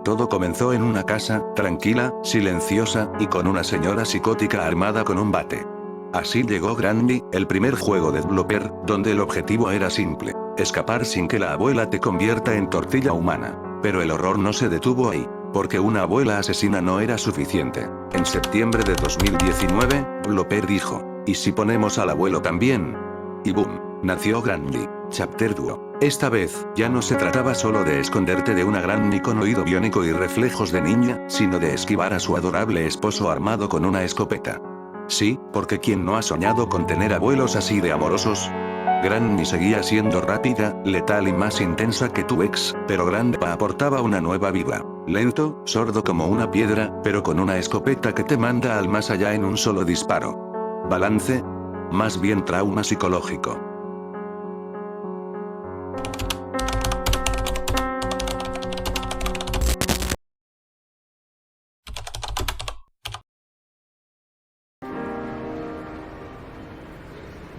todo comenzó en una casa, tranquila, silenciosa, y con una señora psicótica armada con un bate. Así llegó Granny, el primer juego de developer, donde el objetivo era simple: escapar sin que la abuela te convierta en tortilla humana. Pero el horror no se detuvo ahí, porque una abuela asesina no era suficiente. En septiembre de 2019, Developer dijo: ¿y si ponemos al abuelo también? Y boom, nació Granny, Chapter Duo. Esta vez, ya no se trataba solo de esconderte de una Granny con oído biónico y reflejos de niña, sino de esquivar a su adorable esposo armado con una escopeta. Sí, porque ¿quién no ha soñado con tener abuelos así de amorosos? Granny seguía siendo rápida, letal y más intensa que tu ex, pero Grandpa aportaba una nueva vida. Lento, sordo como una piedra, pero con una escopeta que te manda al más allá en un solo disparo. ¿Balance? Más bien trauma psicológico.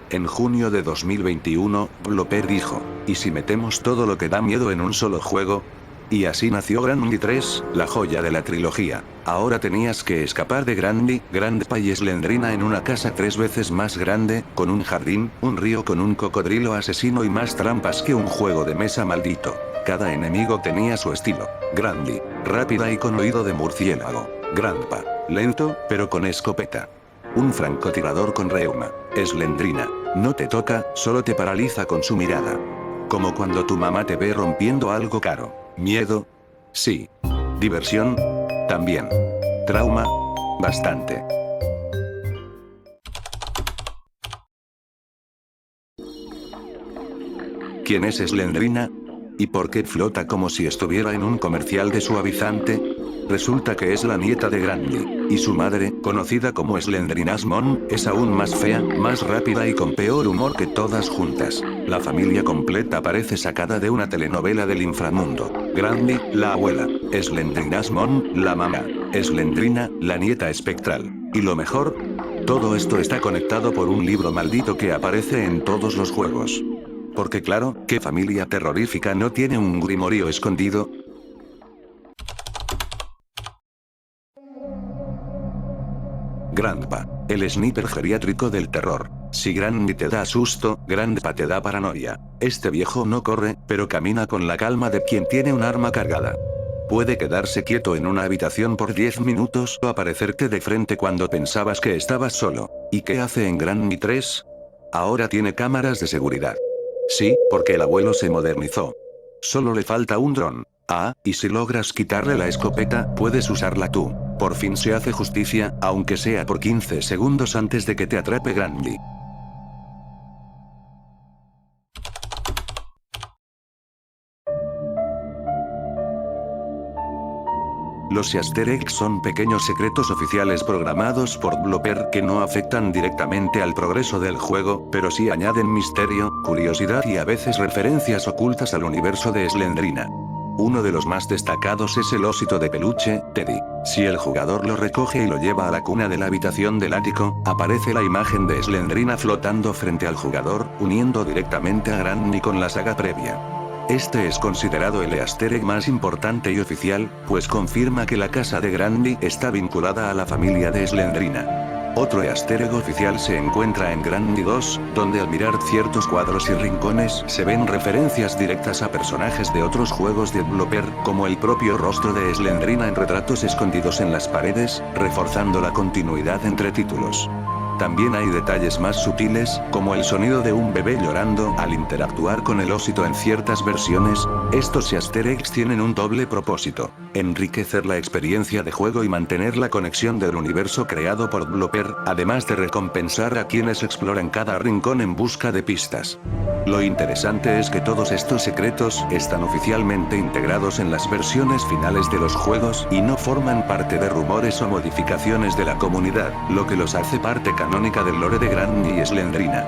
En junio de 2021, Developer dijo: ¿y si metemos todo lo que da miedo en un solo juego? Y así nació Granny 3, la joya de la trilogía. Ahora tenías que escapar de Granny, Grandpa y Slendrina en una casa 3 veces más grande, con un jardín, un río con un cocodrilo asesino y más trampas que un juego de mesa maldito. Cada enemigo tenía su estilo. Granny, rápida y con oído de murciélago. Grandpa, lento, pero con escopeta. Un francotirador con reuma. Slendrina, no te toca, solo te paraliza con su mirada. Como cuando tu mamá te ve rompiendo algo caro. ¿Miedo? Sí. ¿Diversión? También. ¿Trauma? Bastante. ¿Quién es Slendrina? ¿Y por qué flota como si estuviera en un comercial de suavizante? Resulta que es la nieta de Granny, y su madre, conocida como Slendrinasmon, es aún más fea, más rápida y con peor humor que todas juntas. La familia completa parece sacada de una telenovela del inframundo. Granny, la abuela. Slendrinasmon, la mamá. Slendrina, la nieta espectral. Y lo mejor, todo esto está conectado por un libro maldito que aparece en todos los juegos. Porque claro, ¿qué familia terrorífica no tiene un grimorio escondido? Grandpa, el sniper geriátrico del terror. Si Granny te da susto, Grandpa te da paranoia. Este viejo no corre, pero camina con la calma de quien tiene un arma cargada. Puede quedarse quieto en una habitación por 10 minutos o aparecerte de frente cuando pensabas que estabas solo. ¿Y qué hace en Granny 3? Ahora tiene cámaras de seguridad. Sí, porque el abuelo se modernizó. Solo le falta un dron. Ah, y si logras quitarle la escopeta, puedes usarla tú. Por fin se hace justicia, aunque sea por 15 segundos antes de que te atrape Granny. Los easter eggs son pequeños secretos oficiales programados por Developer que no afectan directamente al progreso del juego, pero sí añaden misterio, curiosidad y a veces referencias ocultas al universo de Slendrina. Uno de los más destacados es el osito de peluche, Teddy. Si el jugador lo recoge y lo lleva a la cuna de la habitación del ático, aparece la imagen de Slendrina flotando frente al jugador, uniendo directamente a Granny con la saga previa. Este es considerado el easter egg más importante y oficial, pues confirma que la casa de Granny está vinculada a la familia de Slendrina. Otro easter egg oficial se encuentra en Granny 2, donde al mirar ciertos cuadros y rincones se ven referencias directas a personajes de otros juegos de Developer, como el propio rostro de Slendrina en retratos escondidos en las paredes, reforzando la continuidad entre títulos. También hay detalles más sutiles, como el sonido de un bebé llorando al interactuar con el osito en ciertas versiones. Estos easter eggs tienen un doble propósito: enriquecer la experiencia de juego y mantener la conexión del universo creado por Developer, además de recompensar a quienes exploran cada rincón en busca de pistas. Lo interesante es que todos estos secretos están oficialmente integrados en las versiones finales de los juegos y no forman parte de rumores o modificaciones de la comunidad, lo que los hace parte canónica del lore de Granny y Slendrina.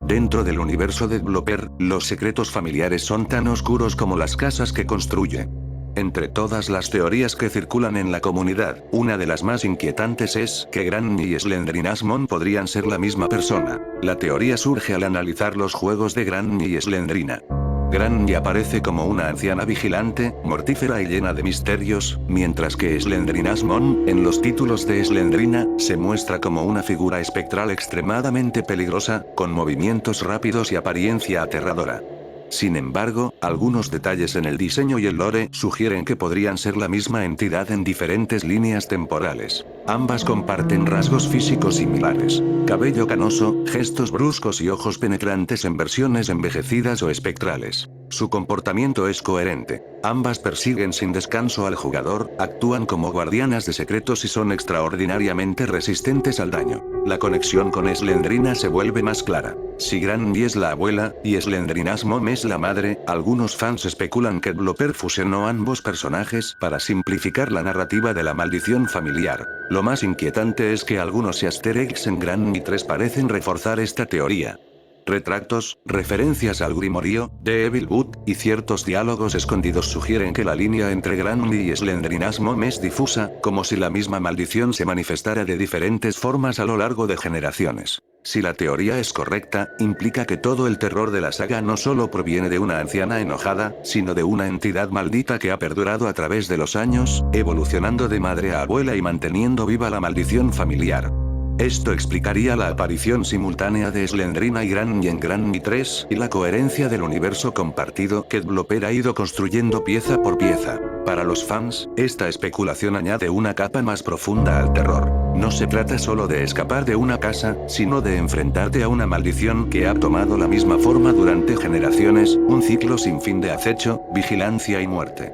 Dentro del universo de Developer, los secretos familiares son tan oscuros como las casas que construye. Entre todas las teorías que circulan en la comunidad, una de las más inquietantes es que Granny y Slendrinasmon podrían ser la misma persona. La teoría surge al analizar los juegos de Granny y Slendrina. Granny aparece como una anciana vigilante, mortífera y llena de misterios, mientras que Slendrinasmon, en los títulos de Slendrina, se muestra como una figura espectral extremadamente peligrosa, con movimientos rápidos y apariencia aterradora. Sin embargo, algunos detalles en el diseño y el lore sugieren que podrían ser la misma entidad en diferentes líneas temporales. Ambas comparten rasgos físicos similares: cabello canoso, gestos bruscos y ojos penetrantes en versiones envejecidas o espectrales. Su comportamiento es coherente. Ambas persiguen sin descanso al jugador, actúan como guardianas de secretos y son extraordinariamente resistentes al daño. La conexión con Slendrina se vuelve más clara. Si Granny es la abuela, y Slendrinasmon es la madre, algunos fans especulan que Blooper fusionó ambos personajes para simplificar la narrativa de la maldición familiar. Lo más inquietante es que algunos easter eggs en Granny 3 parecen reforzar esta teoría. Retractos, referencias al Grimorio, de Evil Boot, y ciertos diálogos escondidos sugieren que la línea entre Granny y Slendrinasmon es difusa, como si la misma maldición se manifestara de diferentes formas a lo largo de generaciones. Si la teoría es correcta, implica que todo el terror de la saga no solo proviene de una anciana enojada, sino de una entidad maldita que ha perdurado a través de los años, evolucionando de madre a abuela y manteniendo viva la maldición familiar. Esto explicaría la aparición simultánea de Slendrina y Granny en Granny 3, y la coherencia del universo compartido que Blooper ha ido construyendo pieza por pieza. Para los fans, esta especulación añade una capa más profunda al terror. No se trata solo de escapar de una casa, sino de enfrentarte a una maldición que ha tomado la misma forma durante generaciones, un ciclo sin fin de acecho, vigilancia y muerte.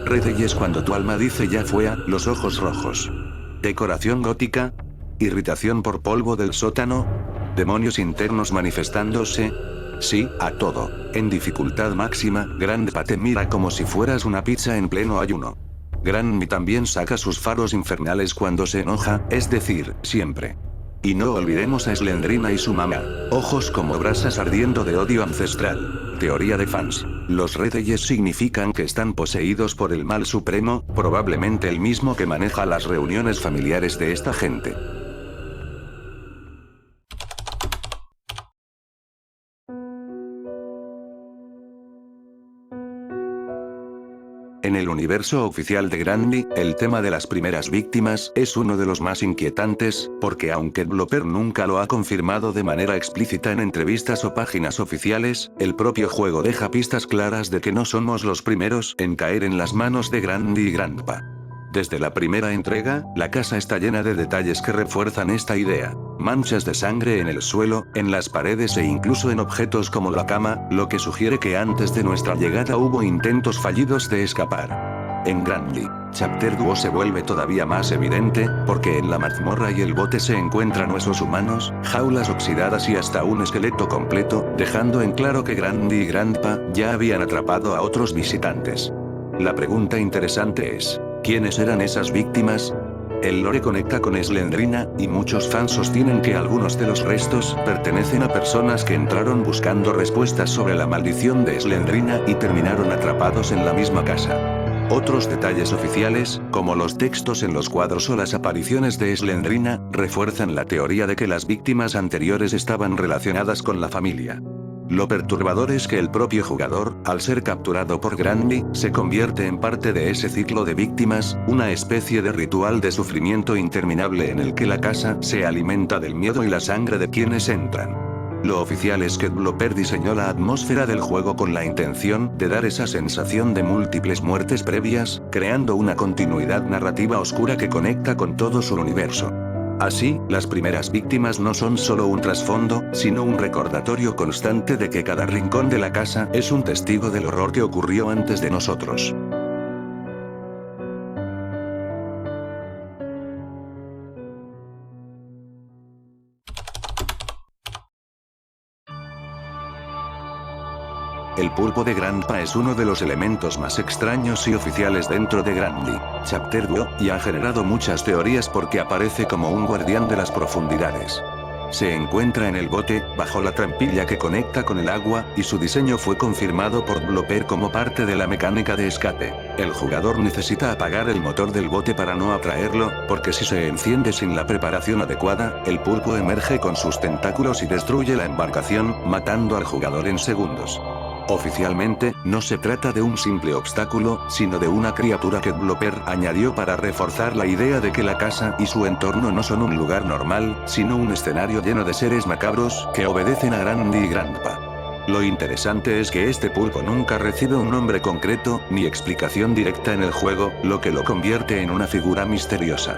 Reyes cuando tu alma dice ya fue a, los ojos rojos. Decoración gótica. Irritación por polvo del sótano. Demonios internos manifestándose. Sí, a todo. En dificultad máxima, Grandpa te mira como si fueras una pizza en pleno ayuno. Granny también saca sus faros infernales cuando se enoja, es decir, siempre. Y no olvidemos a Slendrina y su mamá. Ojos como brasas ardiendo de odio ancestral. Teoría de fans. Los Reyes significan que están poseídos por el mal supremo, probablemente el mismo que maneja las reuniones familiares de esta gente. En el universo oficial de Granny, el tema de las primeras víctimas es uno de los más inquietantes, porque aunque Blooper nunca lo ha confirmado de manera explícita en entrevistas o páginas oficiales, el propio juego deja pistas claras de que no somos los primeros en caer en las manos de Granny y Grandpa. Desde la primera entrega, la casa está llena de detalles que refuerzan esta idea. Manchas de sangre en el suelo, en las paredes e incluso en objetos como la cama, lo que sugiere que antes de nuestra llegada hubo intentos fallidos de escapar. En Granny Chapter 2 se vuelve todavía más evidente, porque en la mazmorra y el bote se encuentran huesos humanos, jaulas oxidadas y hasta un esqueleto completo, dejando en claro que Granny y Grandpa ya habían atrapado a otros visitantes. La pregunta interesante es: ¿quiénes eran esas víctimas? El lore conecta con Slendrina, y muchos fans sostienen que algunos de los restos pertenecen a personas que entraron buscando respuestas sobre la maldición de Slendrina y terminaron atrapados en la misma casa. Otros detalles oficiales, como los textos en los cuadros o las apariciones de Slendrina, refuerzan la teoría de que las víctimas anteriores estaban relacionadas con la familia. Lo perturbador es que el propio jugador, al ser capturado por Granny, se convierte en parte de ese ciclo de víctimas, una especie de ritual de sufrimiento interminable en el que la casa se alimenta del miedo y la sangre de quienes entran. Lo oficial es que Blooper diseñó la atmósfera del juego con la intención de dar esa sensación de múltiples muertes previas, creando una continuidad narrativa oscura que conecta con todo su universo. Así, las primeras víctimas no son solo un trasfondo, sino un recordatorio constante de que cada rincón de la casa es un testigo del horror que ocurrió antes de nosotros. El pulpo de Grandpa es uno de los elementos más extraños y oficiales dentro de Grandy Chapter Duo, y ha generado muchas teorías porque aparece como un guardián de las profundidades. Se encuentra en el bote, bajo la trampilla que conecta con el agua, y su diseño fue confirmado por Blooper como parte de la mecánica de escape. El jugador necesita apagar el motor del bote para no atraerlo, porque si se enciende sin la preparación adecuada, el pulpo emerge con sus tentáculos y destruye la embarcación, matando al jugador en segundos. Oficialmente, no se trata de un simple obstáculo, sino de una criatura que Blooper añadió para reforzar la idea de que la casa y su entorno no son un lugar normal, sino un escenario lleno de seres macabros que obedecen a Grandy y Grandpa. Lo interesante es que este pulpo nunca recibe un nombre concreto, ni explicación directa en el juego, lo que lo convierte en una figura misteriosa.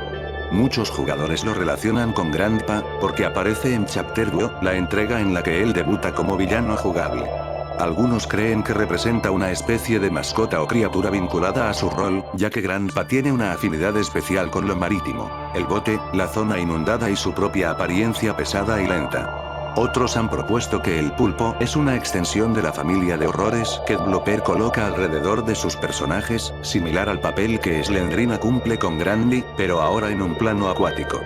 Muchos jugadores lo relacionan con Grandpa, porque aparece en Chapter 2, la entrega en la que él debuta como villano jugable. Algunos creen que representa una especie de mascota o criatura vinculada a su rol, ya que Grandpa tiene una afinidad especial con lo marítimo, el bote, la zona inundada y su propia apariencia pesada y lenta. Otros han propuesto que el pulpo es una extensión de la familia de horrores que Blooper coloca alrededor de sus personajes, similar al papel que Slendrina cumple con Grandy, pero ahora en un plano acuático.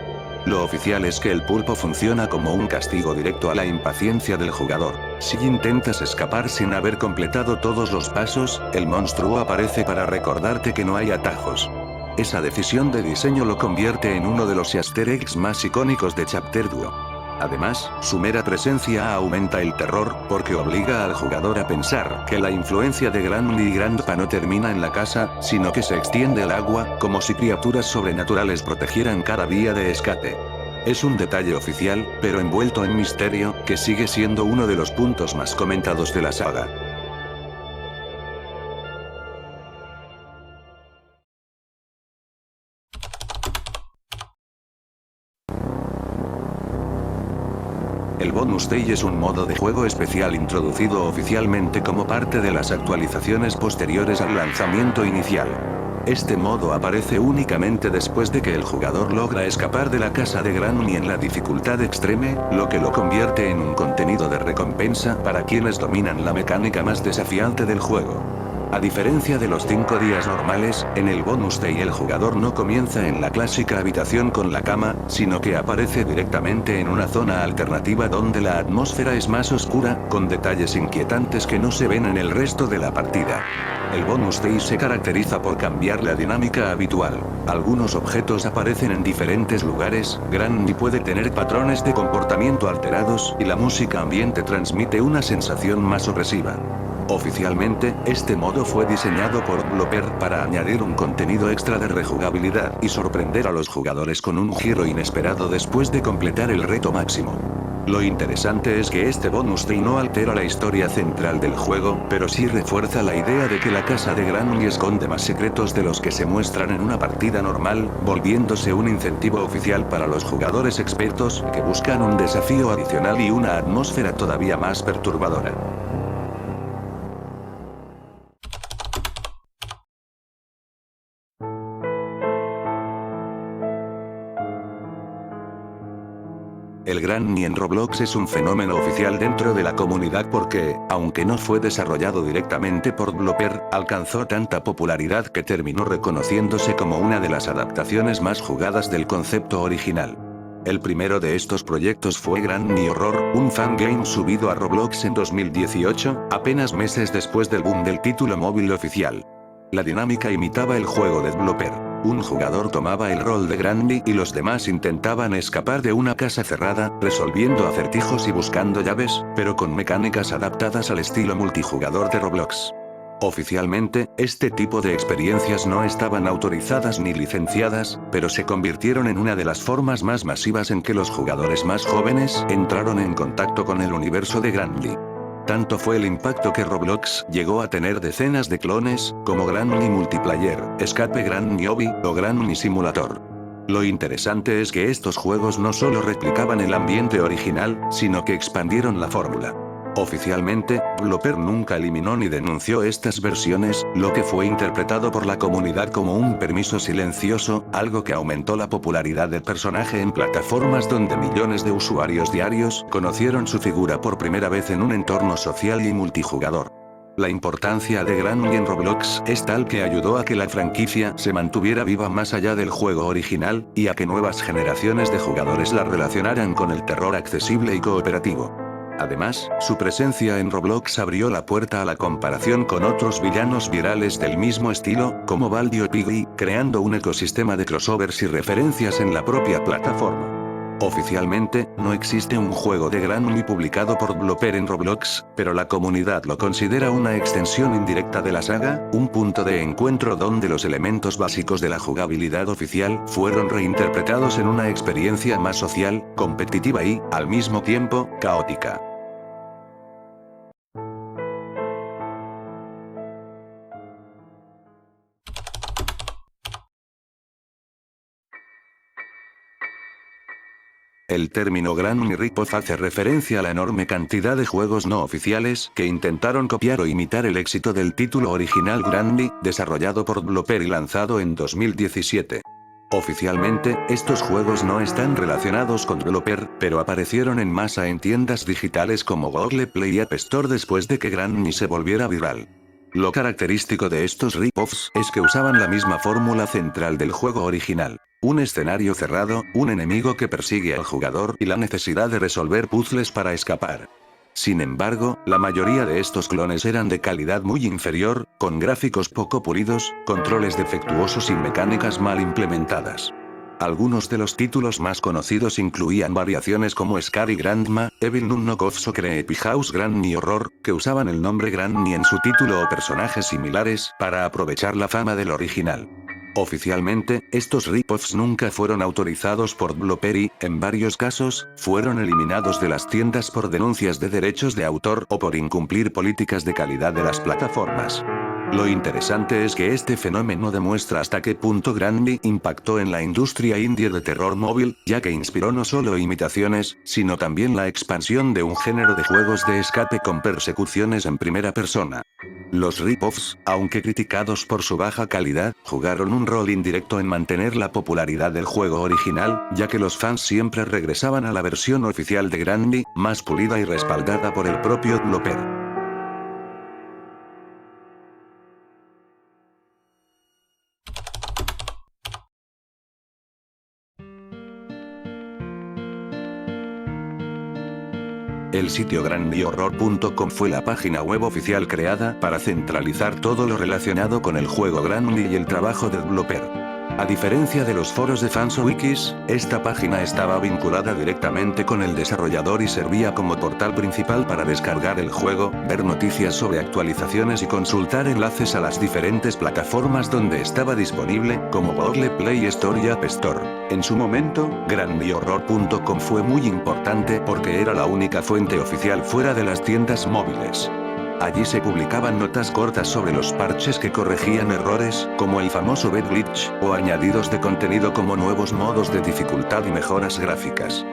Lo oficial es que el pulpo funciona como un castigo directo a la impaciencia del jugador. Si intentas escapar sin haber completado todos los pasos, el monstruo aparece para recordarte que no hay atajos. Esa decisión de diseño lo convierte en uno de los easter eggs más icónicos de Chapter 2. Además, su mera presencia aumenta el terror, porque obliga al jugador a pensar que la influencia de Grandy y Grandpa no termina en la casa, sino que se extiende al agua, como si criaturas sobrenaturales protegieran cada vía de escape. Es un detalle oficial, pero envuelto en misterio, que sigue siendo uno de los puntos más comentados de la saga. El Bonus Day es un modo de juego especial introducido oficialmente como parte de las actualizaciones posteriores al lanzamiento inicial. Este modo aparece únicamente después de que el jugador logra escapar de la casa de Granny en la dificultad extreme, lo que lo convierte en un contenido de recompensa para quienes dominan la mecánica más desafiante del juego. A diferencia de los 5 días normales, en el Bonus Day el jugador no comienza en la clásica habitación con la cama, sino que aparece directamente en una zona alternativa donde la atmósfera es más oscura, con detalles inquietantes que no se ven en el resto de la partida. El Bonus Day se caracteriza por cambiar la dinámica habitual. Algunos objetos aparecen en diferentes lugares, Granny puede tener patrones de comportamiento alterados, y la música ambiente transmite una sensación más opresiva. Oficialmente, este modo fue diseñado por Blooper para añadir un contenido extra de rejugabilidad y sorprender a los jugadores con un giro inesperado después de completar el reto máximo. Lo interesante es que este Bonus Day no altera la historia central del juego, pero sí refuerza la idea de que la casa de Granny esconde más secretos de los que se muestran en una partida normal, volviéndose un incentivo oficial para los jugadores expertos que buscan un desafío adicional y una atmósfera todavía más perturbadora. El Granny en Roblox es un fenómeno oficial dentro de la comunidad porque, aunque no fue desarrollado directamente por Blooper, alcanzó tanta popularidad que terminó reconociéndose como una de las adaptaciones más jugadas del concepto original. El primero de estos proyectos fue Granny Horror, un fangame subido a Roblox en 2018, apenas meses después del boom del título móvil oficial. La dinámica imitaba el juego de Blooper. Un jugador tomaba el rol de Granny y los demás intentaban escapar de una casa cerrada, resolviendo acertijos y buscando llaves, pero con mecánicas adaptadas al estilo multijugador de Roblox. Oficialmente, este tipo de experiencias no estaban autorizadas ni licenciadas, pero se convirtieron en una de las formas más masivas en que los jugadores más jóvenes entraron en contacto con el universo de Granny. Tanto fue el impacto que Roblox llegó a tener decenas de clones, como Granny Multiplayer, Escape Granny Hobby, o Granny Simulator. Lo interesante es que estos juegos no solo replicaban el ambiente original, sino que expandieron la fórmula. Oficialmente, Blooper nunca eliminó ni denunció estas versiones, lo que fue interpretado por la comunidad como un permiso silencioso, algo que aumentó la popularidad del personaje en plataformas donde millones de usuarios diarios conocieron su figura por primera vez en un entorno social y multijugador. La importancia de Granny en Roblox es tal que ayudó a que la franquicia se mantuviera viva más allá del juego original, y a que nuevas generaciones de jugadores la relacionaran con el terror accesible y cooperativo. Además, su presencia en Roblox abrió la puerta a la comparación con otros villanos virales del mismo estilo, como Baldi o Piggy, creando un ecosistema de crossovers y referencias en la propia plataforma. Oficialmente, no existe un juego de Granny publicado por Blooper en Roblox, pero la comunidad lo considera una extensión indirecta de la saga, un punto de encuentro donde los elementos básicos de la jugabilidad oficial fueron reinterpretados en una experiencia más social, competitiva y, al mismo tiempo, caótica. El término Granny Rip-Off hace referencia a la enorme cantidad de juegos no oficiales que intentaron copiar o imitar el éxito del título original Granny, desarrollado por Blooper y lanzado en 2017. Oficialmente, estos juegos no están relacionados con Blooper, pero aparecieron en masa en tiendas digitales como Google Play y App Store después de que Granny se volviera viral. Lo característico de estos rip-offs es que usaban la misma fórmula central del juego original. Un escenario cerrado, un enemigo que persigue al jugador y la necesidad de resolver puzzles para escapar. Sin embargo, la mayoría de estos clones eran de calidad muy inferior, con gráficos poco pulidos, controles defectuosos y mecánicas mal implementadas. Algunos de los títulos más conocidos incluían variaciones como Scary Grandma, Evil Nun Knockoffs o Creepy House Granny Horror, que usaban el nombre Granny en su título o personajes similares para aprovechar la fama del original. Oficialmente, estos rip-offs nunca fueron autorizados por Blooper y, en varios casos, fueron eliminados de las tiendas por denuncias de derechos de autor o por incumplir políticas de calidad de las plataformas. Lo interesante es que este fenómeno demuestra hasta qué punto Granny impactó en la industria indie de terror móvil, ya que inspiró no solo imitaciones, sino también la expansión de un género de juegos de escape con persecuciones en primera persona. Los rip-offs, aunque criticados por su baja calidad, jugaron un rol indirecto en mantener la popularidad del juego original, ya que los fans siempre regresaban a la versión oficial de Granny, más pulida y respaldada por el propio Blooper. El sitio GrannyHorror.com fue la página web oficial creada para centralizar todo lo relacionado con el juego Granny y el trabajo de Blooper. A diferencia de los foros de fans o wikis, esta página estaba vinculada directamente con el desarrollador y servía como portal principal para descargar el juego, ver noticias sobre actualizaciones y consultar enlaces a las diferentes plataformas donde estaba disponible, como Google Play Store y App Store. En su momento, GrannyHorror.com fue muy importante porque era la única fuente oficial fuera de las tiendas móviles. Allí se publicaban notas cortas sobre los parches que corregían errores, como el famoso bed glitch, o añadidos de contenido como nuevos modos de dificultad y mejoras gráficas.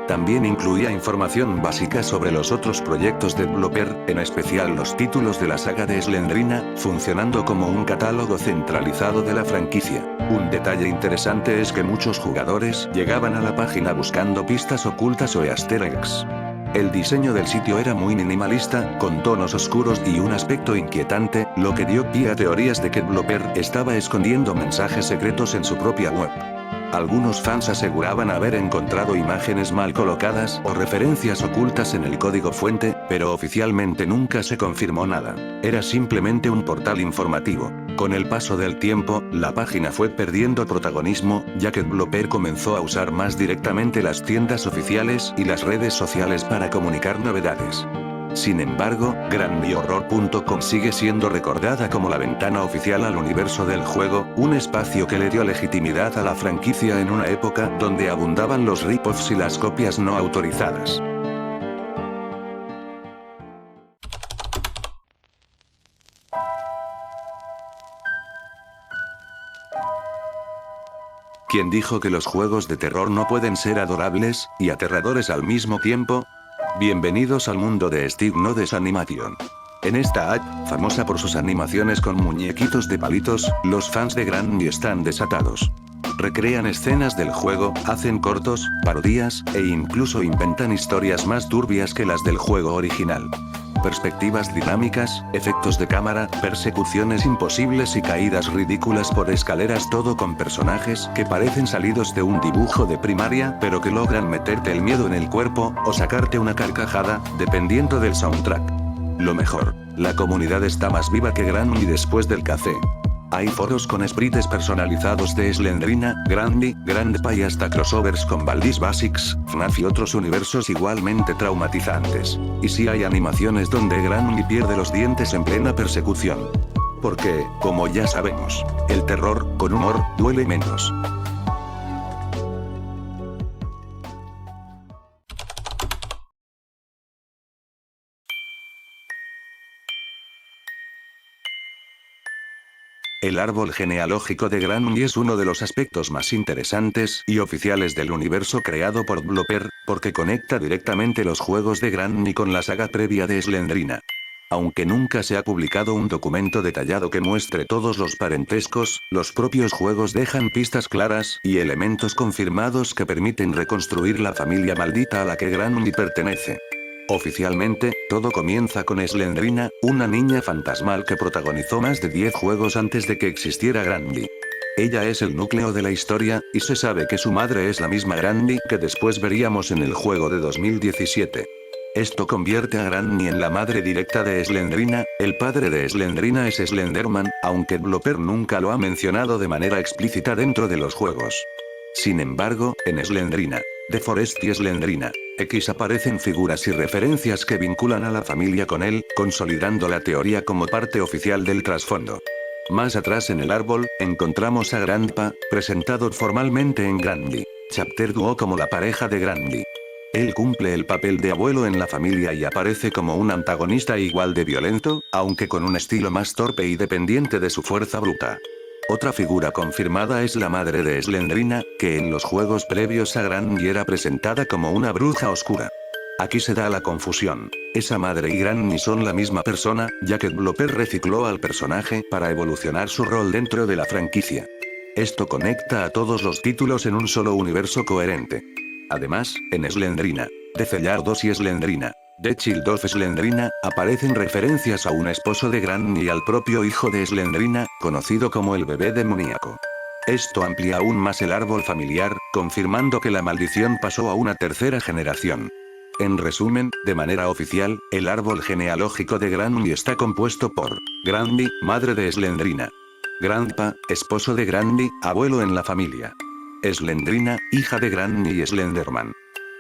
También incluía información básica sobre los otros proyectos de Blooper, en especial los títulos de la saga de Slendrina, funcionando como un catálogo centralizado de la franquicia. Un detalle interesante es que muchos jugadores llegaban a la página buscando pistas ocultas o easter eggs. El diseño del sitio era muy minimalista, con tonos oscuros y un aspecto inquietante, lo que dio pie a teorías de que Blooper estaba escondiendo mensajes secretos en su propia web. Algunos fans aseguraban haber encontrado imágenes mal colocadas o referencias ocultas en el código fuente, pero oficialmente nunca se confirmó nada. Era simplemente un portal informativo. Con el paso del tiempo, la página fue perdiendo protagonismo, ya que Blooper comenzó a usar más directamente las tiendas oficiales y las redes sociales para comunicar novedades. Sin embargo, GrannyHorror.com sigue siendo recordada como la ventana oficial al universo del juego, un espacio que le dio legitimidad a la franquicia en una época donde abundaban los rip-offs y las copias no autorizadas. ¿Quién dijo que los juegos de terror no pueden ser adorables y aterradores al mismo tiempo? Bienvenidos al mundo de Steve Nodes Animation. En esta app, famosa por sus animaciones con muñequitos de palitos, los fans de Granny están desatados. Recrean escenas del juego, hacen cortos, parodias, e incluso inventan historias más turbias que las del juego original. perspectivas dinámicas, efectos de cámara, persecuciones imposibles y caídas ridículas por escaleras, todo con personajes que parecen salidos de un dibujo de primaria, pero que logran meterte el miedo en el cuerpo, o sacarte una carcajada, dependiendo del soundtrack. Lo mejor, la comunidad está más viva que Granny después del café. Hay foros con sprites personalizados de Slendrina, Granny, Grandpa y hasta crossovers con Baldi's Basics, FNAF y otros universos igualmente traumatizantes. Y sí hay animaciones donde Granny pierde los dientes en plena persecución. Porque, como ya sabemos, el terror, con humor, duele menos. El árbol genealógico de Granny es uno de los aspectos más interesantes y oficiales del universo creado por Blooper, porque conecta directamente los juegos de Granny con la saga previa de Slendrina. Aunque nunca se ha publicado un documento detallado que muestre todos los parentescos, los propios juegos dejan pistas claras y elementos confirmados que permiten reconstruir la familia maldita a la que Granny pertenece. Oficialmente, todo comienza con Slendrina, una niña fantasmal que protagonizó más de 10 juegos antes de que existiera Granny. Ella es el núcleo de la historia, y se sabe que su madre es la misma Granny que después veríamos en el juego de 2017. Esto convierte a Granny en la madre directa de Slendrina, el padre de Slendrina es Slenderman, aunque Blooper nunca lo ha mencionado de manera explícita dentro de los juegos. Sin embargo, en Slendrina, The Forest y Slendrina X aparecen figuras y referencias que vinculan a la familia con él, consolidando la teoría como parte oficial del trasfondo. Más atrás en el árbol, encontramos a Grandpa, presentado formalmente en Granny Chapter Duo como la pareja de Granny. Él cumple el papel de abuelo en la familia y aparece como un antagonista igual de violento, aunque con un estilo más torpe y dependiente de su fuerza bruta. Otra figura confirmada es la madre de Slendrina, que en los juegos previos a Granny era presentada como una bruja oscura. Aquí se da la confusión. Esa madre y Granny son la misma persona, ya que Blooper recicló al personaje para evolucionar su rol dentro de la franquicia. Esto conecta a todos los títulos en un solo universo coherente. Además, en Slendrina, The Cellar 2 y Slendrina, The Child of Slendrina, aparecen referencias a un esposo de Granny y al propio hijo de Slendrina, conocido como el bebé demoníaco. Esto amplía aún más el árbol familiar, confirmando que la maldición pasó a una tercera generación. En resumen, de manera oficial, el árbol genealógico de Granny está compuesto por Granny, madre de Slendrina; Grandpa, esposo de Granny, abuelo en la familia; Slendrina, hija de Granny y Slenderman;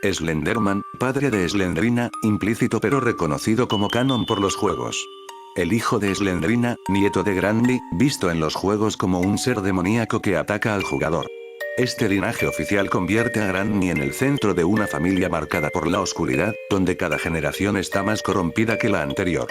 Slenderman, padre de Slendrina, implícito pero reconocido como canon por los juegos; el hijo de Slendrina, nieto de Granny, visto en los juegos como un ser demoníaco que ataca al jugador. Este linaje oficial convierte a Granny en el centro de una familia marcada por la oscuridad, donde cada generación está más corrompida que la anterior.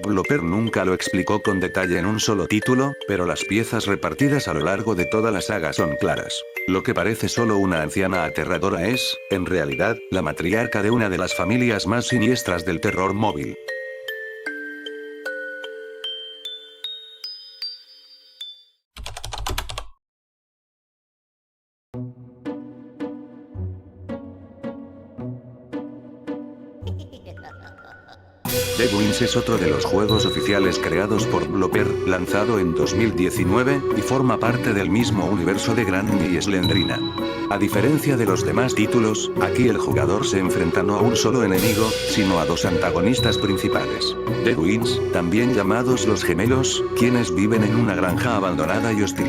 Blooper nunca lo explicó con detalle en un solo título, pero las piezas repartidas a lo largo de toda la saga son claras. Lo que parece solo una anciana aterradora es, en realidad, la matriarca de una de las familias más siniestras del terror móvil. The Wings es otro de los juegos oficiales creados por Blooper, lanzado en 2019, y forma parte del mismo universo de Granny y Slendrina. A diferencia de los demás títulos, aquí el jugador se enfrenta no a un solo enemigo, sino a dos antagonistas principales. The Wings, también llamados los gemelos, quienes viven en una granja abandonada y hostil.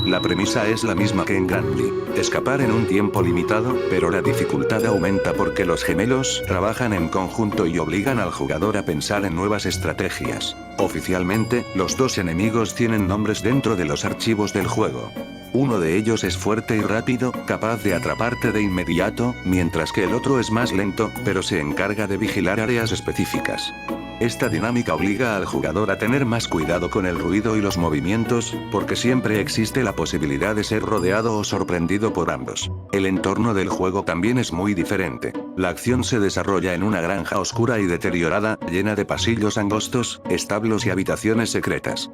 La premisa es la misma que en Granny: escapar en un tiempo limitado, pero la dificultad aumenta porque los gemelos trabajan en conjunto y obligan al jugador a pensar en nuevas estrategias. Oficialmente, los dos enemigos tienen nombres dentro de los archivos del juego. Uno de ellos es fuerte y rápido, capaz de atraparte de inmediato, mientras que el otro es más lento, pero se encarga de vigilar áreas específicas. Esta dinámica obliga al jugador a tener más cuidado con el ruido y los movimientos, porque siempre existe la posibilidad de ser rodeado o sorprendido por ambos. El entorno del juego también es muy diferente. La acción se desarrolla en una granja oscura y deteriorada, llena de pasillos angostos, establos y habitaciones secretas.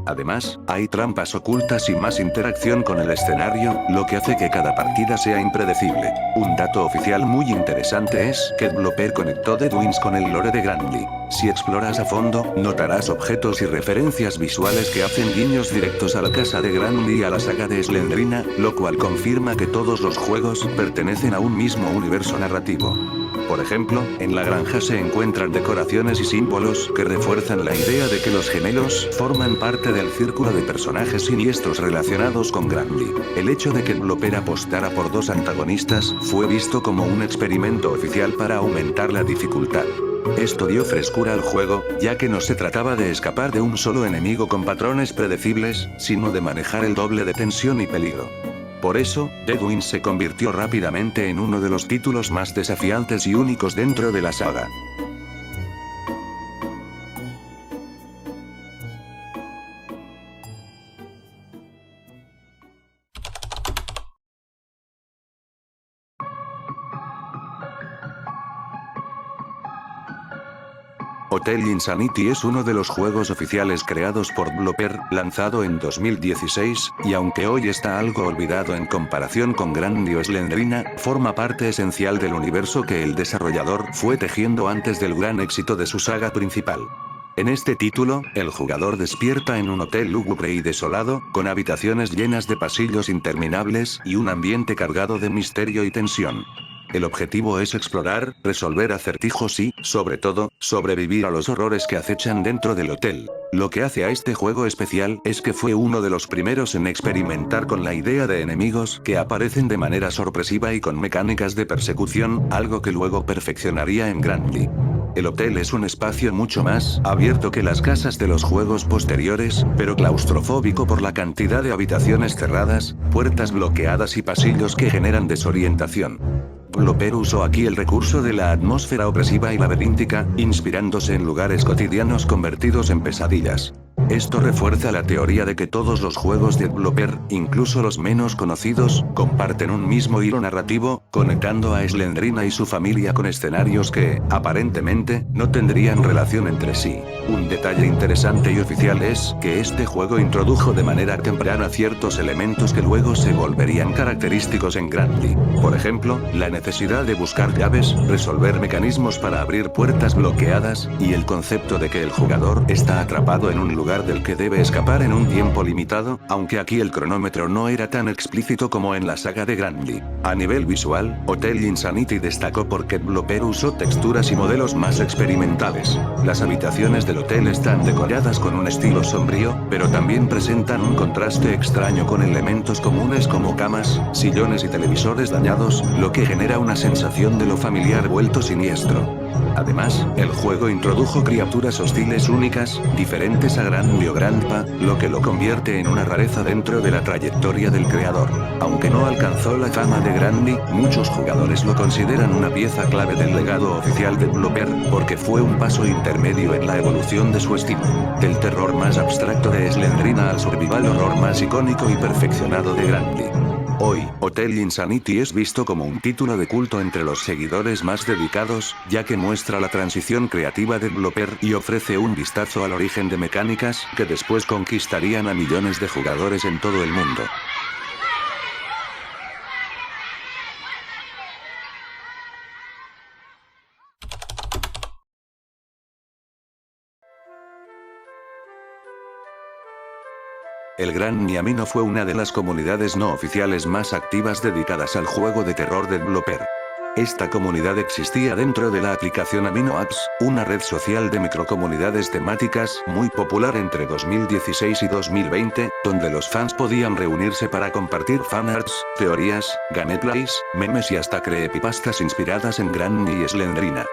Además, hay trampas ocultas y más interacción con el escenario, lo que hace que cada partida sea impredecible. Un dato oficial muy interesante es que Developer conectó Deadwings con el lore de Granblue. Si exploras a fondo, notarás objetos y referencias visuales que hacen guiños directos a la casa de Granblue y a la saga de Slendrina, lo cual confirma que todos los juegos pertenecen a un mismo universo narrativo. Por ejemplo, en la granja se encuentran decoraciones y símbolos que refuerzan la idea de que los gemelos forman parte del círculo de personajes siniestros relacionados con Granblue. El hecho de que Developer apostara por dos antagonistas fue visto como un experimento oficial para aumentar la dificultad. Esto dio frescura al juego, ya que no se trataba de escapar de un solo enemigo con patrones predecibles, sino de manejar el doble de tensión y peligro. Por eso, Deadwings se convirtió rápidamente en uno de los títulos más desafiantes y únicos dentro de la saga. Hotel Insanity es uno de los juegos oficiales creados por Developer, lanzado en 2016, y aunque hoy está algo olvidado en comparación con Granblue o Slendrina, forma parte esencial del universo que el desarrollador fue tejiendo antes del gran éxito de su saga principal. En este título, el jugador despierta en un hotel lúgubre y desolado, con habitaciones llenas de pasillos interminables y un ambiente cargado de misterio y tensión. El objetivo es explorar, resolver acertijos y, sobre todo, sobrevivir a los horrores que acechan dentro del hotel. Lo que hace a este juego especial es que fue uno de los primeros en experimentar con la idea de enemigos que aparecen de manera sorpresiva y con mecánicas de persecución, algo que luego perfeccionaría en Granblue. El hotel es un espacio mucho más abierto que las casas de los juegos posteriores, pero claustrofóbico por la cantidad de habitaciones cerradas, puertas bloqueadas y pasillos que generan desorientación. Developer usó aquí el recurso de la atmósfera opresiva y laberíntica, inspirándose en lugares cotidianos convertidos en pesadillas. Esto refuerza la teoría de que todos los juegos de Developer, incluso los menos conocidos, comparten un mismo hilo narrativo, conectando a Slendrina y su familia con escenarios que, aparentemente, no tendrían relación entre sí. Un detalle interesante y oficial es que este juego introdujo de manera temprana ciertos elementos que luego se volverían característicos en Granblue. Por ejemplo, la necesidad de buscar llaves, resolver mecanismos para abrir puertas bloqueadas, y el concepto de que el jugador está atrapado en un lugar del que debe escapar en un tiempo limitado, aunque aquí el cronómetro no era tan explícito como en la saga de Granblue. A nivel visual, Hotel Insanity destacó porque Developer usó texturas y modelos más experimentales. Las habitaciones del hotel están decoradas con un estilo sombrío, pero también presentan un contraste extraño con elementos comunes como camas, sillones y televisores dañados, lo que genera una sensación de lo familiar vuelto siniestro. Además, el juego introdujo criaturas hostiles únicas, diferentes a Granblue o Grandpa, lo que lo convierte en una rareza dentro de la trayectoria del creador. Aunque no alcanzó la fama de Granblue, muchos jugadores lo consideran una pieza clave del legado oficial de Developer, porque fue un paso intermedio en la evolución de su estilo. Del terror más abstracto de Slendrina al survival horror más icónico y perfeccionado de Granblue. Hoy, Hotel Insanity es visto como un título de culto entre los seguidores más dedicados, ya que muestra la transición creativa de Developer y ofrece un vistazo al origen de mecánicas que después conquistarían a millones de jugadores en todo el mundo. El Gran Niamino fue una de las comunidades no oficiales más activas dedicadas al juego de terror de Developer. Esta comunidad existía dentro de la aplicación Amino Apps, una red social de microcomunidades temáticas muy popular entre 2016 y 2020, donde los fans podían reunirse para compartir fanarts, teorías, gameplays, memes y hasta creepypastas inspiradas en Granblue y Slendrina.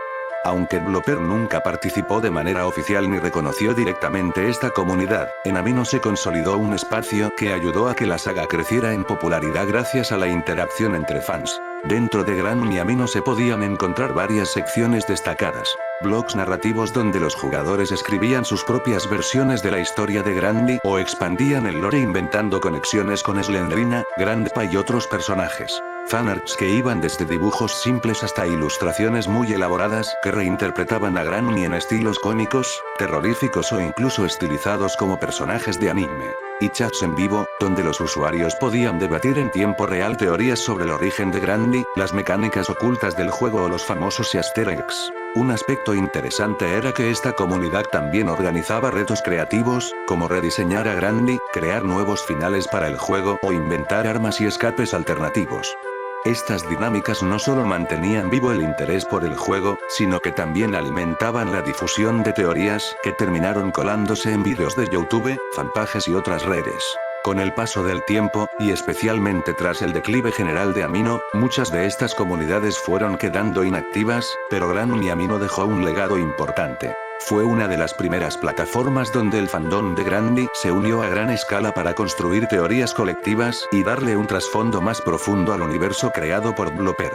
Aunque Developer nunca participó de manera oficial ni reconoció directamente esta comunidad, en Amino se consolidó un espacio que ayudó a que la saga creciera en popularidad gracias a la interacción entre fans. Dentro de Granblue y Amino se podían encontrar varias secciones destacadas. blogs narrativos donde los jugadores escribían sus propias versiones de la historia de Granny o expandían el lore inventando conexiones con Slendrina, Grandpa y otros personajes. Fanarts que iban desde dibujos simples hasta ilustraciones muy elaboradas que reinterpretaban a Granny en estilos cómicos, terroríficos o incluso estilizados como personajes de anime. Y chats en vivo, donde los usuarios podían debatir en tiempo real teorías sobre el origen de Granny, las mecánicas ocultas del juego o los famosos easter eggs. Un aspecto interesante era que esta comunidad también organizaba retos creativos, como rediseñar a Granny, crear nuevos finales para el juego o inventar armas y escapes alternativos. Estas dinámicas no solo mantenían vivo el interés por el juego, sino que también alimentaban la difusión de teorías que terminaron colándose en vídeos de YouTube, fanpages y otras redes. Con el paso del tiempo, y especialmente tras el declive general de Amino, muchas de estas comunidades fueron quedando inactivas, pero Granny Amino dejó un legado importante. Fue una de las primeras plataformas donde el fandom de Granny se unió a gran escala para construir teorías colectivas y darle un trasfondo más profundo al universo creado por Blooper.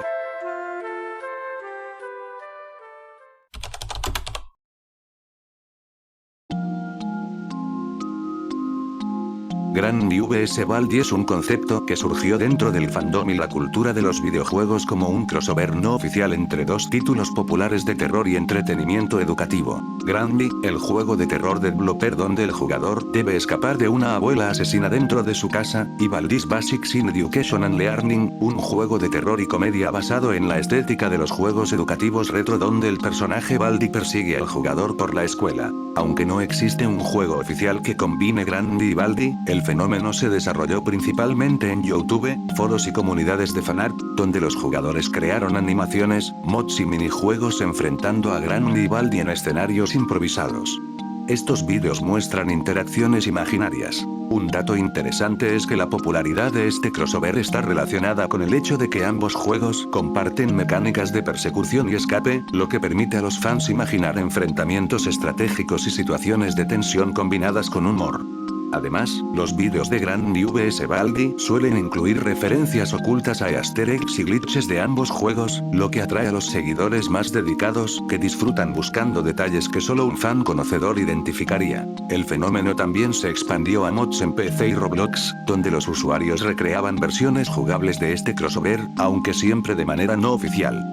Granny vs Baldi es un concepto que surgió dentro del fandom y la cultura de los videojuegos como un crossover no oficial entre dos títulos populares de terror y entretenimiento educativo. Granny, el juego de terror de Blooper donde el jugador debe escapar de una abuela asesina dentro de su casa, y Baldi's Basics in Education and Learning, un juego de terror y comedia basado en la estética de los juegos educativos retro donde el personaje Baldi persigue al jugador por la escuela. Aunque no existe un juego oficial que combine Granny y Baldi, el fenómeno se desarrolló principalmente en YouTube, foros y comunidades de fanart, donde los jugadores crearon animaciones, mods y minijuegos enfrentando a Granny y Baldi en escenarios improvisados. Estos vídeos muestran interacciones imaginarias. Un dato interesante es que la popularidad de este crossover está relacionada con el hecho de que ambos juegos comparten mecánicas de persecución y escape, lo que permite a los fans imaginar enfrentamientos estratégicos y situaciones de tensión combinadas con humor. Además, los vídeos de Granny vs Baldi suelen incluir referencias ocultas a easter eggs y glitches de ambos juegos, lo que atrae a los seguidores más dedicados que disfrutan buscando detalles que solo un fan conocedor identificaría. El fenómeno también se expandió a mods en PC y Roblox, donde los usuarios recreaban versiones jugables de este crossover, aunque siempre de manera no oficial.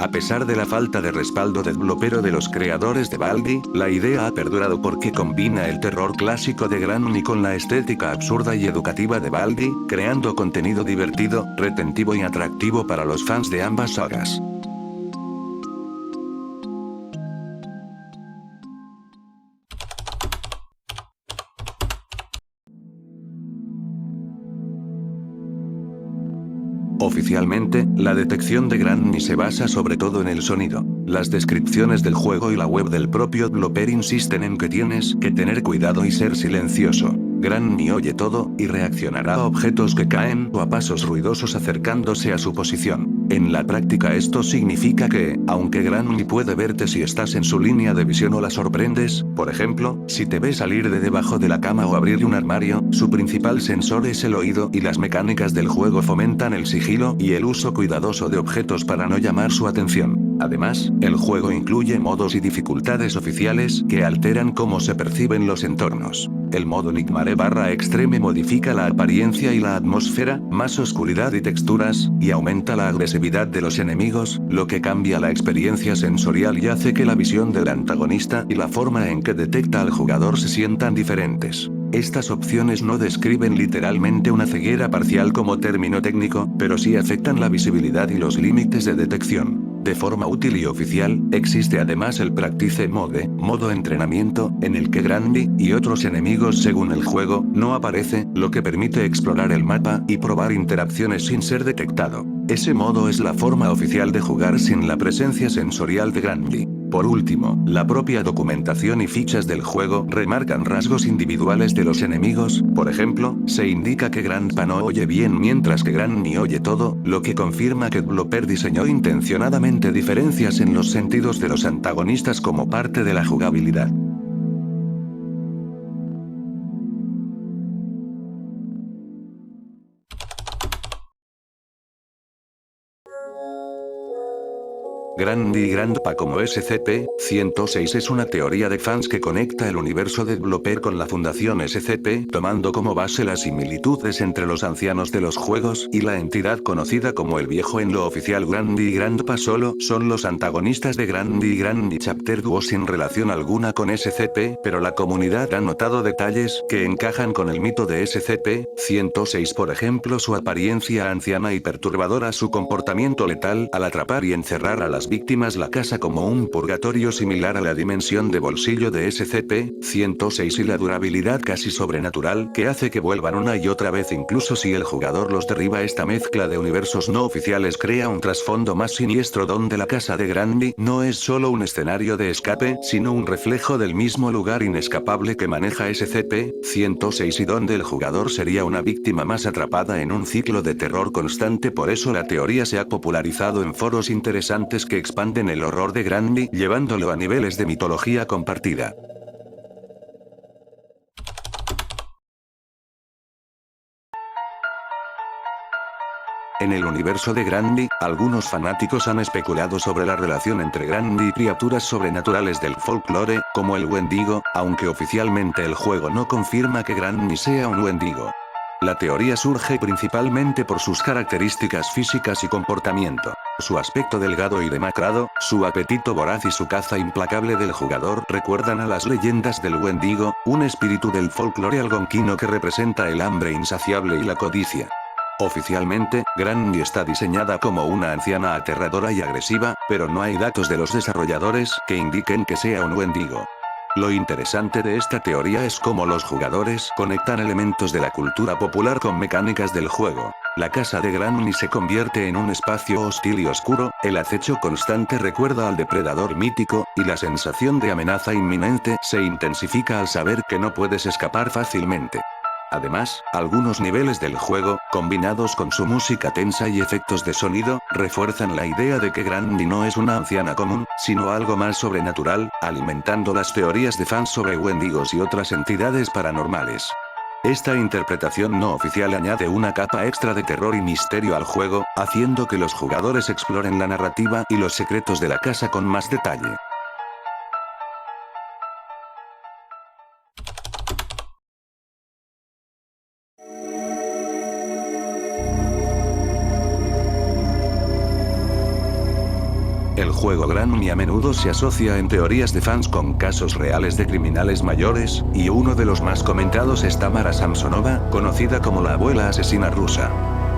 A pesar de la falta de respaldo developero de los creadores de Baldi, la idea ha perdurado porque combina el terror clásico de Granny con la estética absurda y educativa de Baldi, creando contenido divertido, retentivo y atractivo para los fans de ambas sagas. Oficialmente, la detección de Granny se basa sobre todo en el sonido. Las descripciones del juego y la web del propio Blooper insisten en que tienes que tener cuidado y ser silencioso. Granny oye todo, y reaccionará a objetos que caen o a pasos ruidosos acercándose a su posición. En la práctica esto significa que, aunque Granny puede verte si estás en su línea de visión o la sorprendes, por ejemplo, si te ve salir de debajo de la cama o abrir un armario, su principal sensor es el oído y las mecánicas del juego fomentan el sigilo y el uso cuidadoso de objetos para no llamar su atención. Además, el juego incluye modos y dificultades oficiales que alteran cómo se perciben los entornos. El modo Nightmare /Extreme modifica la apariencia y la atmósfera, más oscuridad y texturas, y aumenta la agresividad de los enemigos, lo que cambia la experiencia sensorial y hace que la visión del antagonista y la forma en que detecta al jugador se sientan diferentes. Estas opciones no describen literalmente una ceguera parcial como término técnico, pero sí afectan la visibilidad y los límites de detección. De forma útil y oficial, existe además el Practice Mode, modo entrenamiento, en el que Granny y otros enemigos según el juego, no aparece, lo que permite explorar el mapa y probar interacciones sin ser detectado. Ese modo es la forma oficial de jugar sin la presencia sensorial de Granny. Por último, la propia documentación y fichas del juego remarcan rasgos individuales de los enemigos, por ejemplo, se indica que Grandpa no oye bien mientras que Granny oye todo, lo que confirma que Blooper diseñó intencionadamente diferencias en los sentidos de los antagonistas como parte de la jugabilidad. Grandy y Grandpa como SCP-106 es una teoría de fans que conecta el universo de Blooper con la Fundación SCP, tomando como base las similitudes entre los ancianos de los juegos y la entidad conocida como el Viejo. En lo oficial, Grandy y Grandpa solo son los antagonistas de Grandy y Grandy Chapter 2 sin relación alguna con SCP, pero la comunidad ha notado detalles que encajan con el mito de SCP-106, por ejemplo su apariencia anciana y perturbadora, su comportamiento letal al atrapar y encerrar a las víctimas, la casa como un purgatorio similar a la dimensión de bolsillo de SCP-106 y la durabilidad casi sobrenatural que hace que vuelvan una y otra vez incluso si el jugador los derriba. Esta mezcla de universos no oficiales crea un trasfondo más siniestro donde la casa de Grandy no es solo un escenario de escape, sino un reflejo del mismo lugar inescapable que maneja SCP-106 y donde el jugador sería una víctima más atrapada en un ciclo de terror constante. Por eso la teoría se ha popularizado en foros interesantes que expanden el horror de Grandy, llevándolo a niveles de mitología compartida. En el universo de Grandy, algunos fanáticos han especulado sobre la relación entre Grandy y criaturas sobrenaturales del folclore, como el Wendigo, aunque oficialmente el juego no confirma que Grandy sea un Wendigo. La teoría surge principalmente por sus características físicas y comportamiento. Su aspecto delgado y demacrado, su apetito voraz y su caza implacable del jugador recuerdan a las leyendas del Wendigo, un espíritu del folclore algonquino que representa el hambre insaciable y la codicia. Oficialmente, Grandy está diseñada como una anciana aterradora y agresiva, pero no hay datos de los desarrolladores que indiquen que sea un Wendigo. Lo interesante de esta teoría es cómo los jugadores conectan elementos de la cultura popular con mecánicas del juego. La casa de Grandy se convierte en un espacio hostil y oscuro, el acecho constante recuerda al depredador mítico, y la sensación de amenaza inminente se intensifica al saber que no puedes escapar fácilmente. Además, algunos niveles del juego, combinados con su música tensa y efectos de sonido, refuerzan la idea de que Grandy no es una anciana común, sino algo más sobrenatural, alimentando las teorías de fans sobre Wendigos y otras entidades paranormales. Esta interpretación no oficial añade una capa extra de terror y misterio al juego, haciendo que los jugadores exploren la narrativa y los secretos de la casa con más detalle. El juego Grandy a menudo se asocia en teorías de fans con casos reales de criminales mayores, y uno de los más comentados es Tamara Samsonova, conocida como la abuela asesina rusa.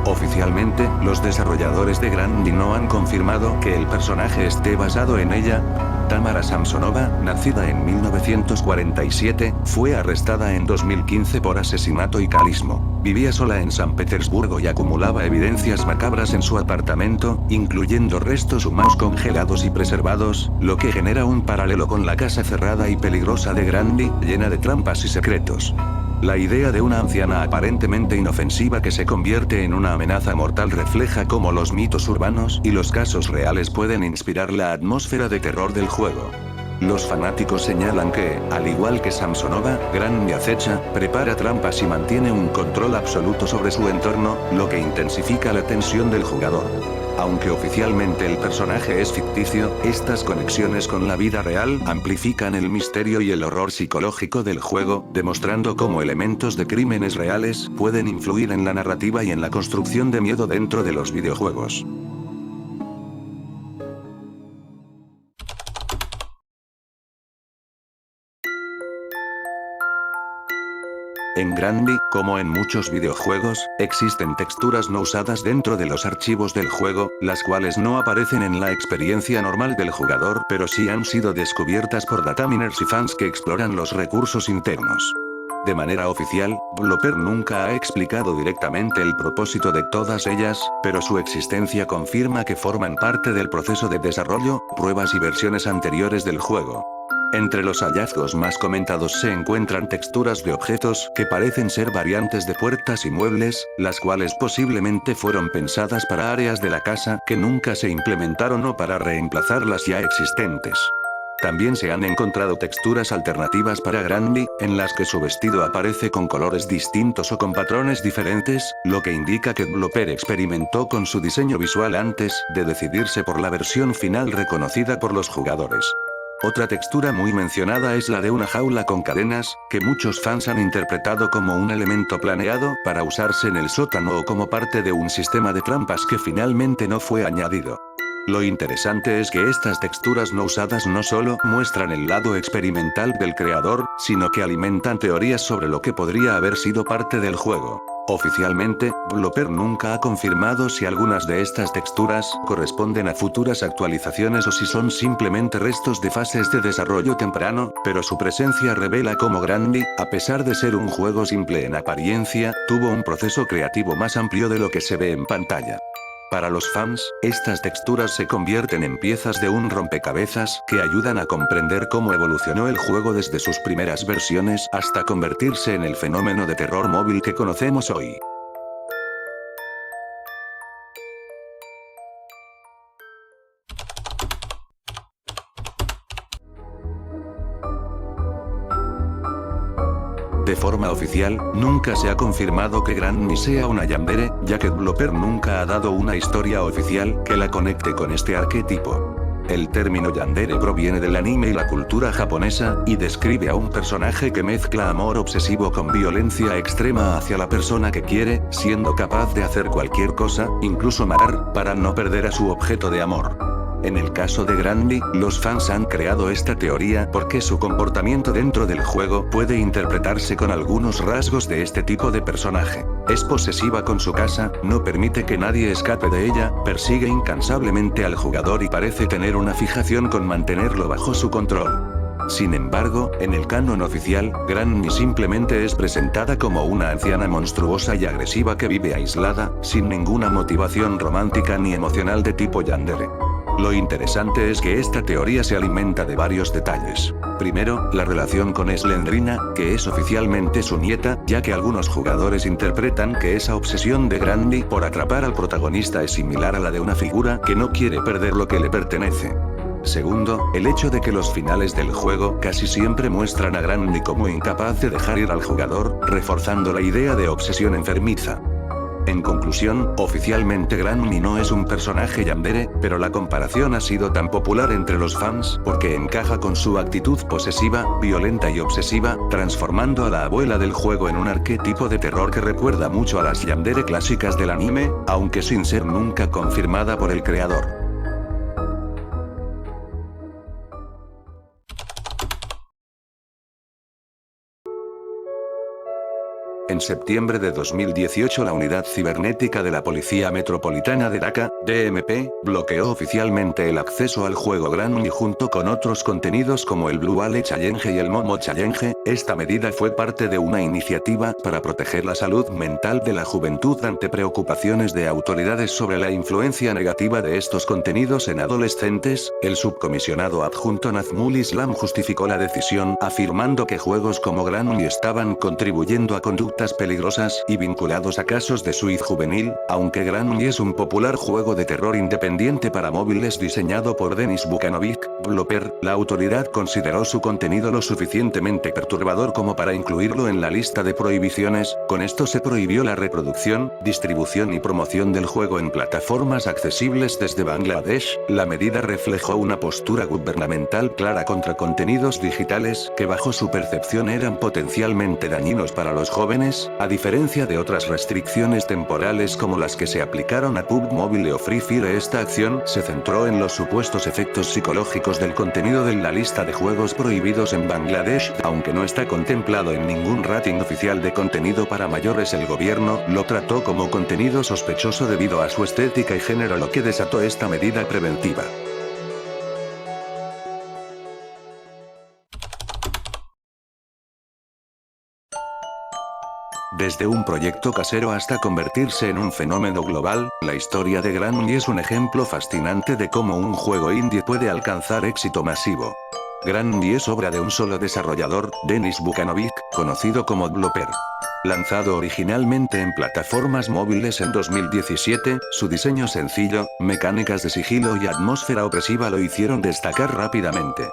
Oficialmente, los desarrolladores de Grandy no han confirmado que el personaje esté basado en ella. Tamara Samsonova, nacida en 1947, fue arrestada en 2015 por asesinato y alcoholismo. Vivía sola en San Petersburgo y acumulaba evidencias macabras en su apartamento, incluyendo restos humanos congelados y preservados, lo que genera un paralelo con la casa cerrada y peligrosa de Grandy, llena de trampas y secretos. La idea de una anciana aparentemente inofensiva que se convierte en una amenaza mortal refleja cómo los mitos urbanos y los casos reales pueden inspirar la atmósfera de terror del juego. Los fanáticos señalan que, al igual que Samsonova, Grandy acecha, prepara trampas y mantiene un control absoluto sobre su entorno, lo que intensifica la tensión del jugador. Aunque oficialmente el personaje es ficticio, estas conexiones con la vida real amplifican el misterio y el horror psicológico del juego, demostrando cómo elementos de crímenes reales pueden influir en la narrativa y en la construcción de miedo dentro de los videojuegos. En Grandy, como en muchos videojuegos, existen texturas no usadas dentro de los archivos del juego, las cuales no aparecen en la experiencia normal del jugador, pero sí han sido descubiertas por dataminers y fans que exploran los recursos internos. De manera oficial, Blooper nunca ha explicado directamente el propósito de todas ellas, pero su existencia confirma que forman parte del proceso de desarrollo, pruebas y versiones anteriores del juego. Entre los hallazgos más comentados se encuentran texturas de objetos que parecen ser variantes de puertas y muebles, las cuales posiblemente fueron pensadas para áreas de la casa que nunca se implementaron o para reemplazar las ya existentes. También se han encontrado texturas alternativas para Granny, en las que su vestido aparece con colores distintos o con patrones diferentes, lo que indica que Blooper experimentó con su diseño visual antes de decidirse por la versión final reconocida por los jugadores. Otra textura muy mencionada es la de una jaula con cadenas, que muchos fans han interpretado como un elemento planeado para usarse en el sótano o como parte de un sistema de trampas que finalmente no fue añadido. Lo interesante es que estas texturas no usadas no solo muestran el lado experimental del creador, sino que alimentan teorías sobre lo que podría haber sido parte del juego. Oficialmente, Blooper nunca ha confirmado si algunas de estas texturas corresponden a futuras actualizaciones o si son simplemente restos de fases de desarrollo temprano, pero su presencia revela cómo Granny, a pesar de ser un juego simple en apariencia, tuvo un proceso creativo más amplio de lo que se ve en pantalla. Para los fans, estas texturas se convierten en piezas de un rompecabezas que ayudan a comprender cómo evolucionó el juego desde sus primeras versiones hasta convertirse en el fenómeno de terror móvil que conocemos hoy. De forma oficial, nunca se ha confirmado que Granny sea una yandere, ya que Blooper nunca ha dado una historia oficial que la conecte con este arquetipo. El término yandere proviene del anime y la cultura japonesa, y describe a un personaje que mezcla amor obsesivo con violencia extrema hacia la persona que quiere, siendo capaz de hacer cualquier cosa, incluso matar, para no perder a su objeto de amor. En el caso de Granny, los fans han creado esta teoría porque su comportamiento dentro del juego puede interpretarse con algunos rasgos de este tipo de personaje. Es posesiva con su casa, no permite que nadie escape de ella, persigue incansablemente al jugador y parece tener una fijación con mantenerlo bajo su control. Sin embargo, en el canon oficial, Granny simplemente es presentada como una anciana monstruosa y agresiva que vive aislada, sin ninguna motivación romántica ni emocional de tipo yandere. Lo interesante es que esta teoría se alimenta de varios detalles. Primero, la relación con Slendrina, que es oficialmente su nieta, ya que algunos jugadores interpretan que esa obsesión de Granny por atrapar al protagonista es similar a la de una figura que no quiere perder lo que le pertenece. Segundo, el hecho de que los finales del juego casi siempre muestran a Granny como incapaz de dejar ir al jugador, reforzando la idea de obsesión enfermiza. En conclusión, oficialmente Granny no es un personaje yandere, pero la comparación ha sido tan popular entre los fans porque encaja con su actitud posesiva, violenta y obsesiva, transformando a la abuela del juego en un arquetipo de terror que recuerda mucho a las yandere clásicas del anime, aunque sin ser nunca confirmada por el creador. En septiembre de 2018 la Unidad Cibernética de la Policía Metropolitana de Dhaka, DMP, bloqueó oficialmente el acceso al juego Granny junto con otros contenidos como el Blue Whale Challenge y el Momo Challenge. Esta medida fue parte de una iniciativa para proteger la salud mental de la juventud ante preocupaciones de autoridades sobre la influencia negativa de estos contenidos en adolescentes. El subcomisionado adjunto Nazmul Islam justificó la decisión afirmando que juegos como Granny estaban contribuyendo a conductas peligrosas y vinculados a casos de suicidio juvenil. Aunque Granny es un popular juego de terror independiente para móviles diseñado por Denis Bukanovic, Blooper, la autoridad consideró su contenido lo suficientemente perturbador como para incluirlo en la lista de prohibiciones. Con esto se prohibió la reproducción, distribución y promoción del juego en plataformas accesibles desde Bangladesh. La medida reflejó una postura gubernamental clara contra contenidos digitales que bajo su percepción eran potencialmente dañinos para los jóvenes, a diferencia de otras restricciones temporales como las que se aplicaron a PUBG Mobile o Free Fire. Esta acción se centró en los supuestos efectos psicológicos del contenido de la lista de juegos prohibidos en Bangladesh. Aunque no está contemplado en ningún rating oficial de contenido para mayores, el gobierno lo trató como contenido sospechoso debido a su estética y género, lo que desató esta medida preventiva. Desde un proyecto casero hasta convertirse en un fenómeno global, la historia de Granny es un ejemplo fascinante de cómo un juego indie puede alcanzar éxito masivo. Granny es obra de un solo desarrollador, Denis Bukanovic, conocido como Blooper. Lanzado originalmente en plataformas móviles en 2017, su diseño sencillo, mecánicas de sigilo y atmósfera opresiva lo hicieron destacar rápidamente.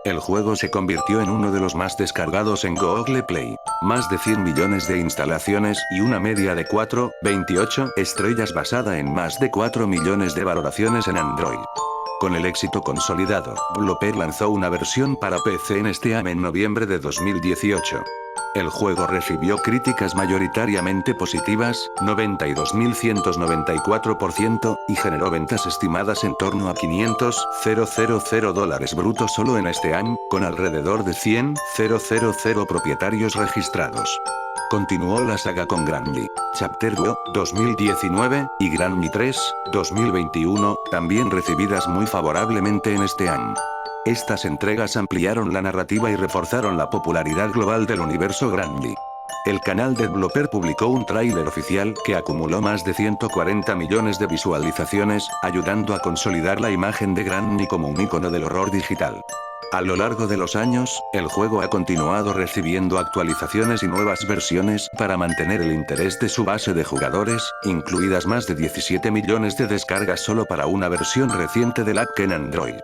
El juego se convirtió en uno de los más descargados en Google Play. Más de 100 millones de instalaciones y una media de 4,28 estrellas basada en más de 4 millones de valoraciones en Android. Con el éxito consolidado, Blooper lanzó una versión para PC en Steam en noviembre de 2018. El juego recibió críticas mayoritariamente positivas, 92.194%, y generó ventas estimadas en torno a $500,000 brutos solo en Steam, con alrededor de 100,000 propietarios registrados. Continuó la saga con Granny Chapter 2, 2019, y Granny 3, 2021, también recibidas muy favorablemente en Steam. Estas entregas ampliaron la narrativa y reforzaron la popularidad global del universo Granny. El canal de Blooper publicó un tráiler oficial que acumuló más de 140 millones de visualizaciones, ayudando a consolidar la imagen de Granny como un icono del horror digital. A lo largo de los años, el juego ha continuado recibiendo actualizaciones y nuevas versiones para mantener el interés de su base de jugadores, incluidas más de 17 millones de descargas solo para una versión reciente del app en Android.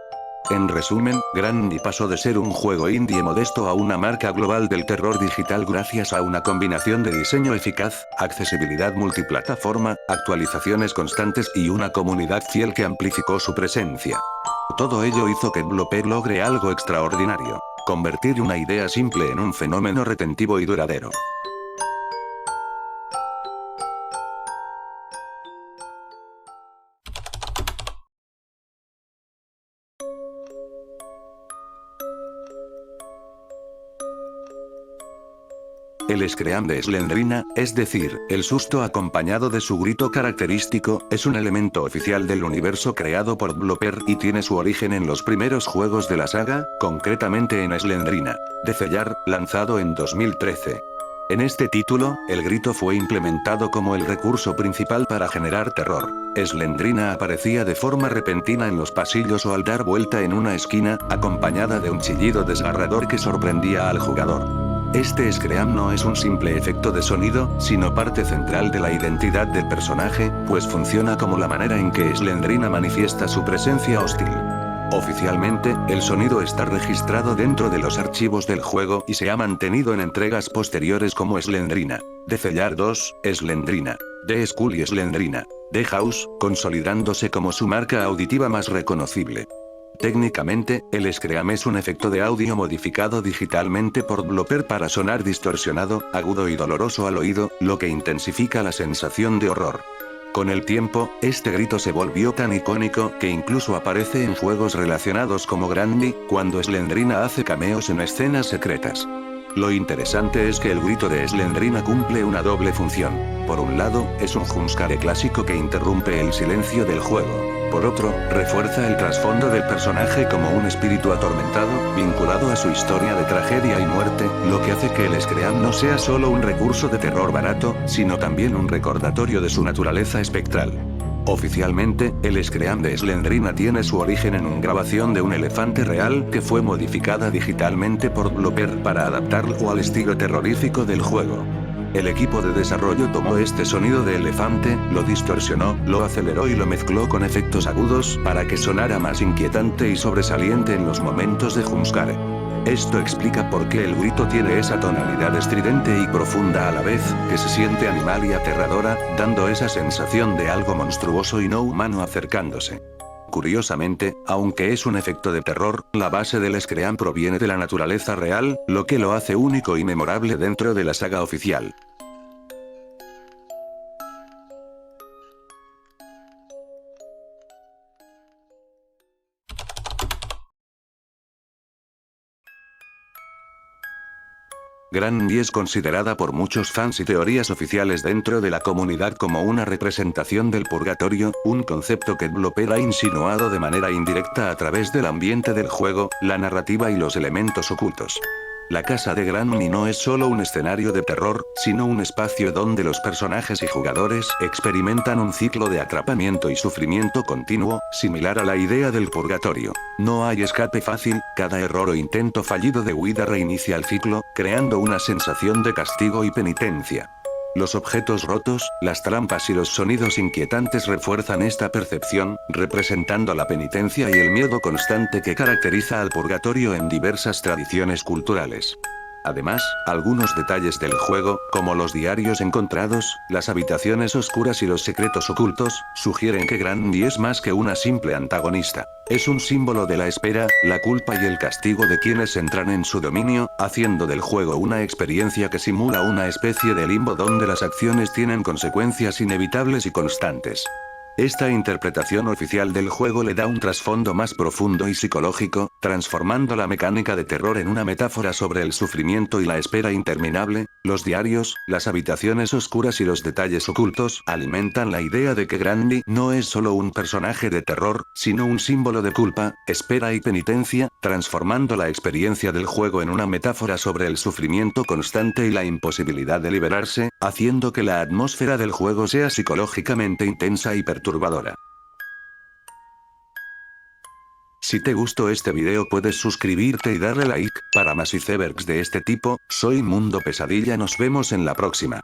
En resumen, Granny pasó de ser un juego indie modesto a una marca global del terror digital gracias a una combinación de diseño eficaz, accesibilidad multiplataforma, actualizaciones constantes y una comunidad fiel que amplificó su presencia. Todo ello hizo que Blooper logre algo extraordinario: convertir una idea simple en un fenómeno retentivo y duradero. El scream de Slendrina, es decir, el susto acompañado de su grito característico, es un elemento oficial del universo creado por Blooper y tiene su origen en los primeros juegos de la saga, concretamente en Slendrina de Cellar, lanzado en 2013. En este título, el grito fue implementado como el recurso principal para generar terror. Slendrina aparecía de forma repentina en los pasillos o al dar vuelta en una esquina, acompañada de un chillido desgarrador que sorprendía al jugador. Este scream no es un simple efecto de sonido, sino parte central de la identidad del personaje, pues funciona como la manera en que Slendrina manifiesta su presencia hostil. Oficialmente, el sonido está registrado dentro de los archivos del juego y se ha mantenido en entregas posteriores como Slendrina de Cellar 2, Slendrina The School y Slendrina The House, consolidándose como su marca auditiva más reconocible. Técnicamente, el scream es un efecto de audio modificado digitalmente por Blooper para sonar distorsionado, agudo y doloroso al oído, lo que intensifica la sensación de horror. Con el tiempo, este grito se volvió tan icónico que incluso aparece en juegos relacionados como Granny, cuando Slendrina hace cameos en escenas secretas. Lo interesante es que el grito de Slendrina cumple una doble función. Por un lado, es un jumpscare clásico que interrumpe el silencio del juego. Por otro, refuerza el trasfondo del personaje como un espíritu atormentado, vinculado a su historia de tragedia y muerte, lo que hace que el scream no sea solo un recurso de terror barato, sino también un recordatorio de su naturaleza espectral. Oficialmente, el scream de Slendrina tiene su origen en una grabación de un elefante real que fue modificada digitalmente por Blooper para adaptarlo al estilo terrorífico del juego. El equipo de desarrollo tomó este sonido de elefante, lo distorsionó, lo aceleró y lo mezcló con efectos agudos para que sonara más inquietante y sobresaliente en los momentos de jumpscare. Esto explica por qué el grito tiene esa tonalidad estridente y profunda a la vez, que se siente animal y aterradora, dando esa sensación de algo monstruoso y no humano acercándose. Curiosamente, aunque es un efecto de terror, la base del scream proviene de la naturaleza real, lo que lo hace único y memorable dentro de la saga oficial. Granny es considerada por muchos fans y teorías oficiales dentro de la comunidad como una representación del purgatorio, un concepto que Blooper ha insinuado de manera indirecta a través del ambiente del juego, la narrativa y los elementos ocultos. La casa de Granny no es solo un escenario de terror, sino un espacio donde los personajes y jugadores experimentan un ciclo de atrapamiento y sufrimiento continuo, similar a la idea del purgatorio. No hay escape fácil, cada error o intento fallido de huida reinicia el ciclo, creando una sensación de castigo y penitencia. Los objetos rotos, las trampas y los sonidos inquietantes refuerzan esta percepción, representando la penitencia y el miedo constante que caracteriza al purgatorio en diversas tradiciones culturales. Además, algunos detalles del juego, como los diarios encontrados, las habitaciones oscuras y los secretos ocultos, sugieren que Granny es más que una simple antagonista. Es un símbolo de la espera, la culpa y el castigo de quienes entran en su dominio, haciendo del juego una experiencia que simula una especie de limbo donde las acciones tienen consecuencias inevitables y constantes. Esta interpretación oficial del juego le da un trasfondo más profundo y psicológico, transformando la mecánica de terror en una metáfora sobre el sufrimiento y la espera interminable. Los diarios, las habitaciones oscuras y los detalles ocultos alimentan la idea de que Granny no es solo un personaje de terror, sino un símbolo de culpa, espera y penitencia, transformando la experiencia del juego en una metáfora sobre el sufrimiento constante y la imposibilidad de liberarse, haciendo que la atmósfera del juego sea psicológicamente intensa y perturbadora. Si te gustó este video puedes suscribirte y darle like. Para más icebergs de este tipo, soy Mundo Pesadilla, nos vemos en la próxima.